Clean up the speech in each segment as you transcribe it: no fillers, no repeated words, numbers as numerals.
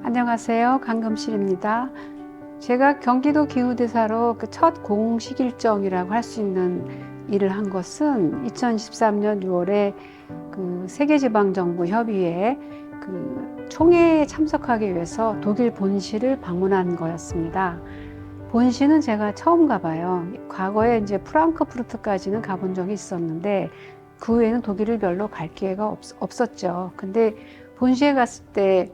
안녕하세요. 강금실입니다. 제가 경기도 기후대사로 그 첫 공식 일정이라고 할 수 있는 일을 한 것은 2013년 6월에 그 세계지방정부협의회 그 총회에 참석하기 위해서 독일 본시를 방문한 거였습니다. 본시는 제가 처음 가봐요. 과거에 이제 프랑크푸르트까지는 가본 적이 있었는데 그 후에는 독일을 별로 갈 기회가 없었죠. 근데 본시에 갔을 때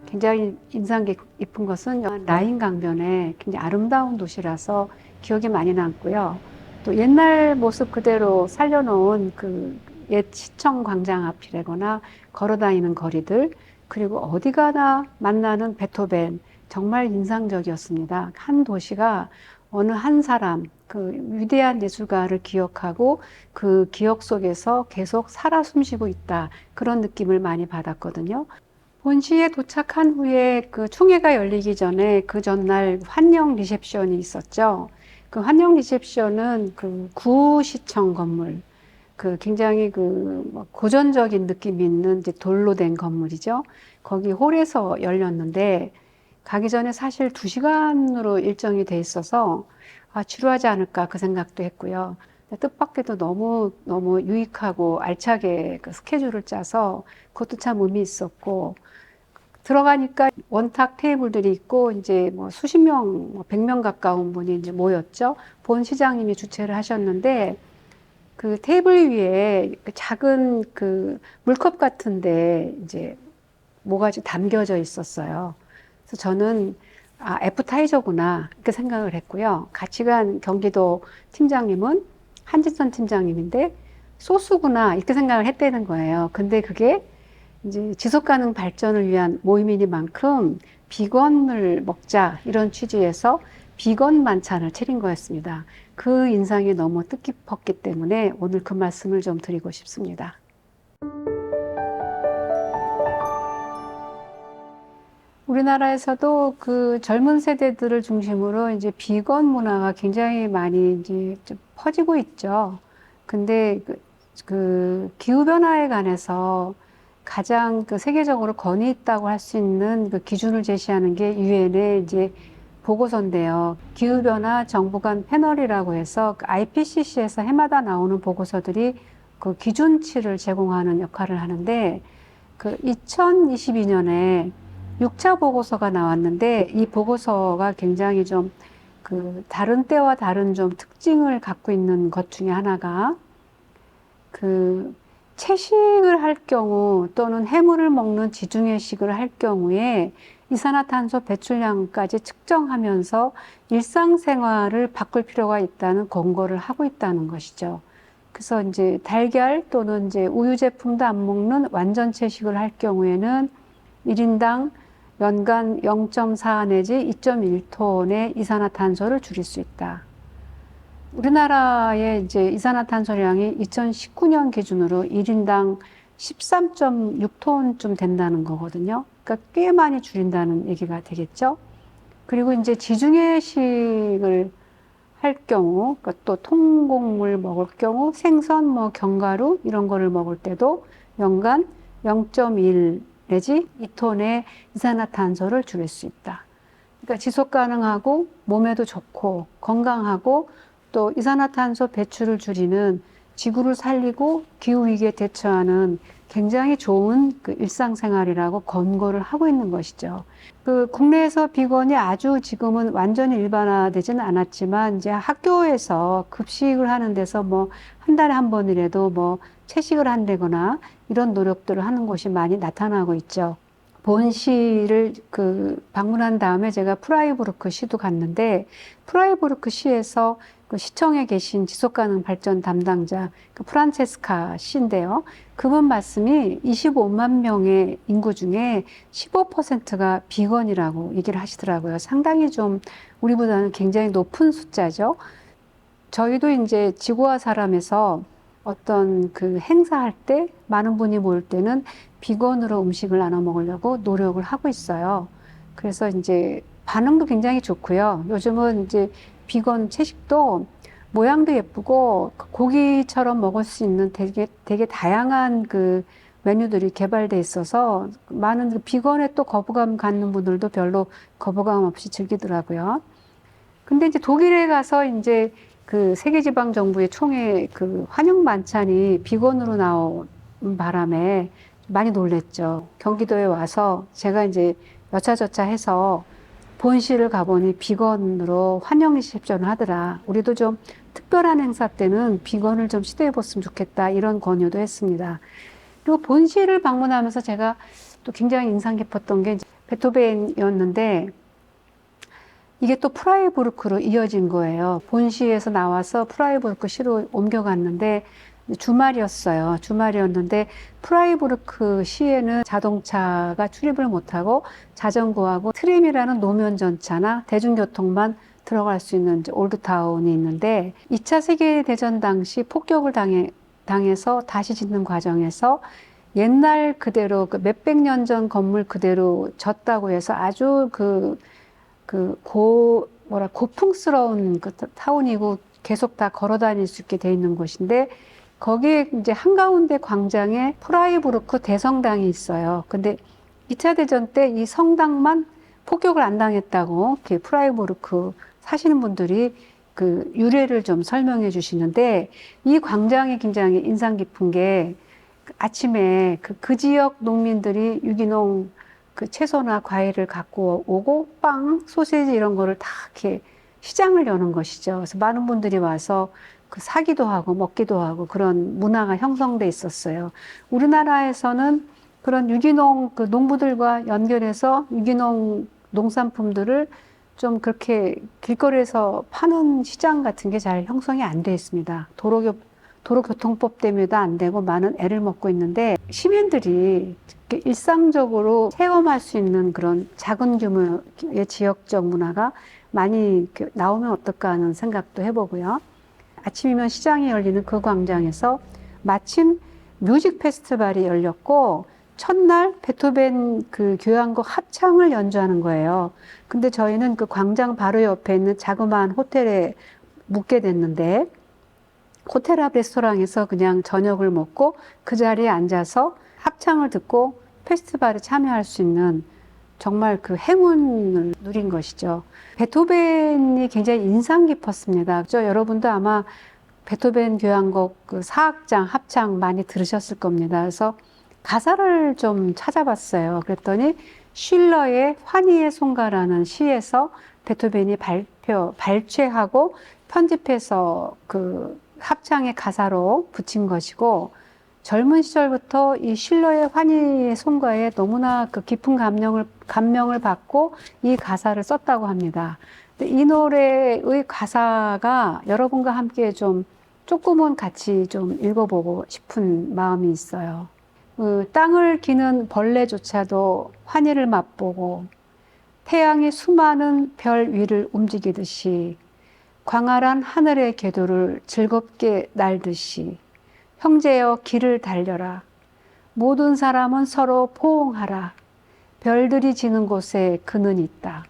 굉장히 인상 깊은 것은 라인 강변에 굉장히 아름다운 도시라서 기억에 많이 남고요. 또 옛날 모습 그대로 살려놓은 그 옛 시청 광장 앞이라거나 걸어다니는 거리들, 그리고 어디 가나 만나는 베토벤, 정말 인상적이었습니다. 한 도시가 어느 한 사람, 그 위대한 예술가를 기억하고 그 기억 속에서 계속 살아 숨쉬고 있다. 그런 느낌을 많이 받았거든요. 본시에 도착한 후에 그 총회가 열리기 전에 그 전날 환영 리셉션이 있었죠. 그 환영 리셉션은 그 구시청 건물, 그 굉장히 그 고전적인 느낌이 있는 이제 돌로 된 건물이죠. 거기 홀에서 열렸는데 가기 전에 사실 2시간으로 일정이 돼 있어서 지루하지 않을까 그 생각도 했고요. 뜻밖에도 너무 유익하고 알차게 그 스케줄을 짜서 그것도 참 의미 있었고, 들어가니까 원탁 테이블들이 있고 이제 뭐 수십 명, 100명 가까운 분이 이제 모였죠. 본 시장님이 주최를 하셨는데 그 테이블 위에 그 작은 그 물컵 같은데 이제 뭐가 담겨져 있었어요. 그래서 저는 애프타이저구나 이렇게 생각을 했고요. 같이 간 경기도 팀장님은 한지선 팀장님인데 소스구나 이렇게 생각을 했다는 거예요. 근데 그게 이제 지속 가능 발전을 위한 모임이니만큼 비건을 먹자 이런 취지에서 비건 만찬을 차린 거였습니다. 그 인상이 너무 뜻깊었기 때문에 오늘 그 말씀을 좀 드리고 싶습니다. 우리나라에서도 그 젊은 세대들을 중심으로 이제 비건 문화가 굉장히 많이 이제 좀 퍼지고 있죠. 근데 그 기후변화에 관해서 가장 그 세계적으로 권위 있다고 할 수 있는 그 기준을 제시하는 게 유엔의 이제 보고서인데요. 기후변화 정부 간 패널이라고 해서 그 IPCC에서 해마다 나오는 보고서들이 그 기준치를 제공하는 역할을 하는데 그 2022년에 6차 보고서가 나왔는데 이 보고서가 굉장히 좀 그 다른 때와 다른 좀 특징을 갖고 있는 것 중에 하나가 그 채식을 할 경우 또는 해물을 먹는 지중해식을 할 경우에 이산화탄소 배출량까지 측정하면서 일상생활을 바꿀 필요가 있다는 권고를 하고 있다는 것이죠. 그래서 이제 달걀 또는 이제 우유 제품도 안 먹는 완전 채식을 할 경우에는 1인당 연간 0.4 내지 2.1톤의 이산화탄소를 줄일 수 있다. 우리나라의 이제 이산화탄소량이 2019년 기준으로 1인당 13.6톤쯤 된다는 거거든요. 그러니까 꽤 많이 줄인다는 얘기가 되겠죠. 그리고 이제 지중해식을 할 경우, 그러니까 또 통곡물 먹을 경우 생선, 뭐 견과류 이런 거를 먹을 때도 연간 0.1 내지 2톤의 이산화탄소를 줄일 수 있다. 그러니까 지속 가능하고 몸에도 좋고 건강하고 또 이산화탄소 배출을 줄이는 지구를 살리고 기후위기에 대처하는 굉장히 좋은 그 일상생활이라고 권고를 하고 있는 것이죠. 그 국내에서 비건이 아주 지금은 완전히 일반화되지는 않았지만 이제 학교에서 급식을 하는 데서 뭐 한 달에 한 번이라도 뭐 채식을 한다거나 이런 노력들을 하는 곳이 많이 나타나고 있죠. 본시를 그 방문한 다음에 제가 프라이부르크 시도 갔는데 프라이부르크 시에서 그 시청에 계신 지속가능 발전 담당자 그 프란체스카 씨인데요. 그분 말씀이 25만 명의 인구 중에 15%가 비건이라고 얘기를 하시더라고요. 상당히 좀 우리보다는 굉장히 높은 숫자죠. 저희도 이제 지구와 사람에서 어떤 그 행사할 때 많은 분이 모일 때는 비건으로 음식을 나눠 먹으려고 노력을 하고 있어요. 그래서 이제 반응도 굉장히 좋고요. 요즘은 이제 비건 채식도 모양도 예쁘고 고기처럼 먹을 수 있는 되게 다양한 그 메뉴들이 개발돼 있어서 많은 비건에 또 거부감 갖는 분들도 별로 거부감 없이 즐기더라고요. 근데 이제 독일에 가서 이제 그 세계지방정부의 총회 그 환영 만찬이 비건으로 나온 바람에 많이 놀랬죠. 경기도에 와서 제가 이제 여차저차 해서 본시를 가보니 비건으로 환영 리셉션을 하더라. 우리도 좀 특별한 행사 때는 비건을 좀 시도해 봤으면 좋겠다. 이런 권유도 했습니다. 그리고 본시를 방문하면서 제가 또 굉장히 인상 깊었던 게 베토벤이었는데 이게 또 프라이부르크로 이어진 거예요. 본시에서 나와서 프라이부르크 시로 옮겨갔는데 주말이었어요. 주말이었는데 프라이부르크 시에는 자동차가 출입을 못하고 자전거하고 트램이라는 노면 전차나 대중교통만 들어갈 수 있는 올드타운이 있는데 2차 세계대전 당시 폭격을 당해서 다시 짓는 과정에서 옛날 그대로 그 몇백 년 전 건물 그대로 졌다고 해서 아주 고풍스러운 그 타운이고 계속 다 걸어 다닐 수 있게 돼 있는 곳인데 거기에 이제 한가운데 광장에 프라이부르크 대성당이 있어요. 근데 2차 대전 때 이 성당만 폭격을 안 당했다고 프라이부르크 사시는 분들이 그 유래를 좀 설명해 주시는데 이 광장이 굉장히 인상 깊은 게 아침에 그 지역 농민들이 유기농 그 채소나 과일을 갖고 오고 빵, 소세지 이런 거를 다 이렇게 시장을 여는 것이죠. 그래서 많은 분들이 와서 그 사기도 하고 먹기도 하고 그런 문화가 형성돼 있었어요. 우리나라에서는 그런 유기농 그 농부들과 연결해서 유기농 농산품들을 좀 그렇게 길거리에서 파는 시장 같은 게 잘 형성이 안 돼 있습니다. 도로교통법 때문에도 안 되고 많은 애를 먹고 있는데 시민들이 일상적으로 체험할 수 있는 그런 작은 규모의 지역적 문화가 많이 나오면 어떨까 하는 생각도 해보고요. 아침이면 시장이 열리는 그 광장에서 마침 뮤직 페스티벌이 열렸고 첫날 베토벤 그 교향곡 합창을 연주하는 거예요. 근데 저희는 그 광장 바로 옆에 있는 자그마한 호텔에 묵게 됐는데 호텔 앞 레스토랑에서 그냥 저녁을 먹고 그 자리에 앉아서 합창을 듣고 페스티벌에 참여할 수 있는 정말 그 행운을 누린 것이죠. 베토벤이 굉장히 인상 깊었습니다. 여러분도 아마 베토벤 교향곡 그 사악장 합창 많이 들으셨을 겁니다. 그래서 가사를 좀 찾아봤어요. 그랬더니 쉴러의 환희의 송가라는 시에서 베토벤이 발췌하고 편집해서 그 합창의 가사로 붙인 것이고 젊은 시절부터 이 쉴러의 환희의 송가에 너무나 그 깊은 감명을 받고 이 가사를 썼다고 합니다. 근데 이 노래의 가사가 여러분과 함께 좀 조금은 같이 좀 읽어보고 싶은 마음이 있어요. 땅을 기는 벌레조차도 환희를 맛보고 태양이 수많은 별 위를 움직이듯이 광활한 하늘의 궤도를 즐겁게 날듯이 형제여 길을 달려라. 모든 사람은 서로 포옹하라. 별들이 지는 곳에 그는 있다.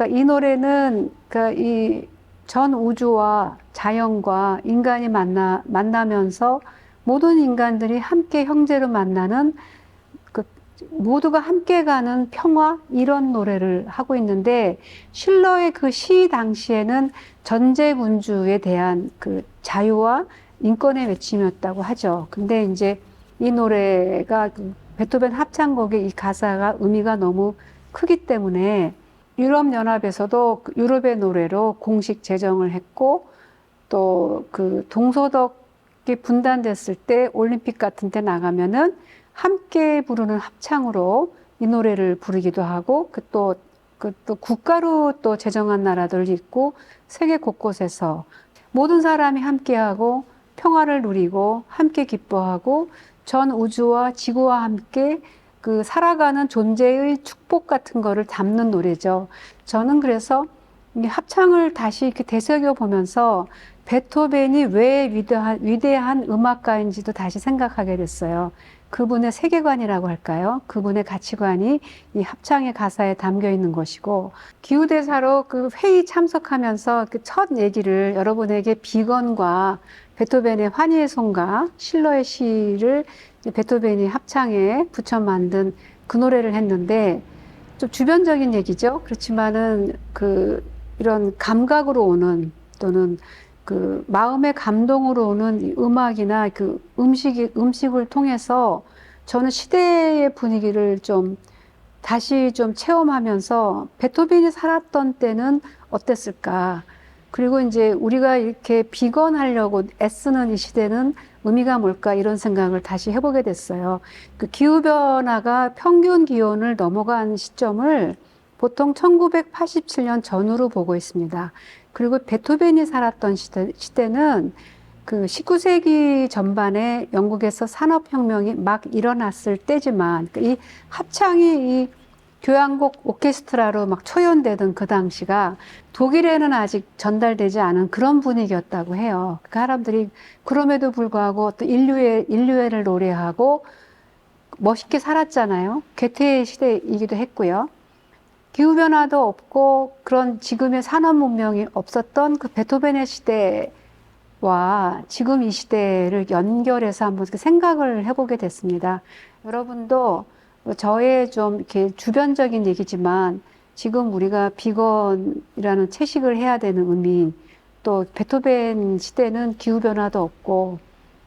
이 노래는 이 전 우주와 자연과 인간이 만나면서 모든 인간들이 함께 형제로 만나는 모두가 함께 가는 평화 이런 노래를 하고 있는데 쉴러의 그 시 당시에는 전제군주에 대한 그 자유와 인권의 외침이었다고 하죠. 근데 이제 이 노래가 베토벤 합창곡의 이 가사가 의미가 너무 크기 때문에 유럽연합에서도 유럽의 노래로 공식 제정을 했고 또 그 동서독이 분단됐을 때 올림픽 같은 데 나가면은 함께 부르는 합창으로 이 노래를 부르기도 하고 또 국가로 또 제정한 나라들이 있고 세계 곳곳에서 모든 사람이 함께하고 평화를 누리고 함께 기뻐하고 전 우주와 지구와 함께 그 살아가는 존재의 축복 같은 거를 담는 노래죠. 저는 그래서 이 합창을 다시 이렇게 되새겨 보면서 베토벤이 왜 위대한 음악가인지도 다시 생각하게 됐어요. 그분의 세계관이라고 할까요? 그분의 가치관이 이 합창의 가사에 담겨 있는 것이고 기후대사로 그 회의 참석하면서 그 첫 얘기를 여러분에게 비건과 베토벤의 환희의 송가, 실러의 시를 베토벤이 합창에 붙여 만든 그 노래를 했는데, 좀 주변적인 얘기죠. 그렇지만은 이런 감각으로 오는, 또는 그 마음의 감동으로 오는 음악이나 그 음식을 통해서 저는 시대의 분위기를 좀 다시 좀 체험하면서 베토벤이 살았던 때는 어땠을까? 그리고 이제 우리가 이렇게 비건하려고 애쓰는 이 시대는 의미가 뭘까? 이런 생각을 다시 해보게 됐어요. 그 기후변화가 평균 기온을 넘어간 시점을 보통 1987년 전후로 보고 있습니다. 그리고 베토벤이 살았던 시대는 그 19세기 전반에 영국에서 산업혁명이 막 일어났을 때지만 이 합창이 이 교향곡 오케스트라로 막 초연되던 그 당시가 독일에는 아직 전달되지 않은 그런 분위기였다고 해요. 그 사람들이 그럼에도 불구하고 또 인류애를 노래하고 멋있게 살았잖아요. 괴테의 시대이기도 했고요. 기후변화도 없고 그런 지금의 산업 문명이 없었던 그 베토벤의 시대와 지금 이 시대를 연결해서 한번 생각을 해보게 됐습니다. 여러분도 저의 좀 이렇게 주변적인 얘기지만 지금 우리가 비건이라는 채식을 해야 되는 의미, 또 베토벤 시대는 기후변화도 없고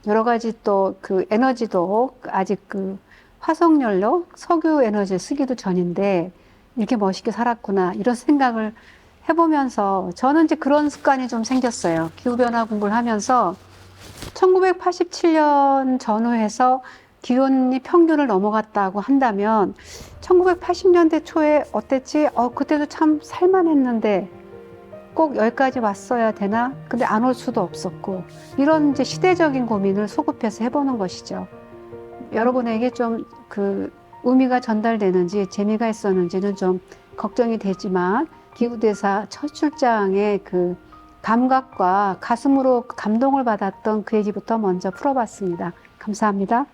여러 가지 또 그 에너지도 아직 그 화석연료, 석유 에너지 쓰기도 전인데 이렇게 멋있게 살았구나 이런 생각을 해보면서 저는 이제 그런 습관이 좀 생겼어요. 기후변화 공부를 하면서 1987년 전후해서 기온이 평균을 넘어갔다고 한다면 1980년대 초에 어땠지? 그때도 참 살만했는데 꼭 여기까지 왔어야 되나? 근데 안 올 수도 없었고 이런 이제 시대적인 고민을 소급해서 해보는 것이죠. 여러분에게 좀 그 의미가 전달되는지 재미가 있었는지는 좀 걱정이 되지만 기후대사 첫 출장의 그 감각과 가슴으로 감동을 받았던 그 얘기부터 먼저 풀어봤습니다. 감사합니다.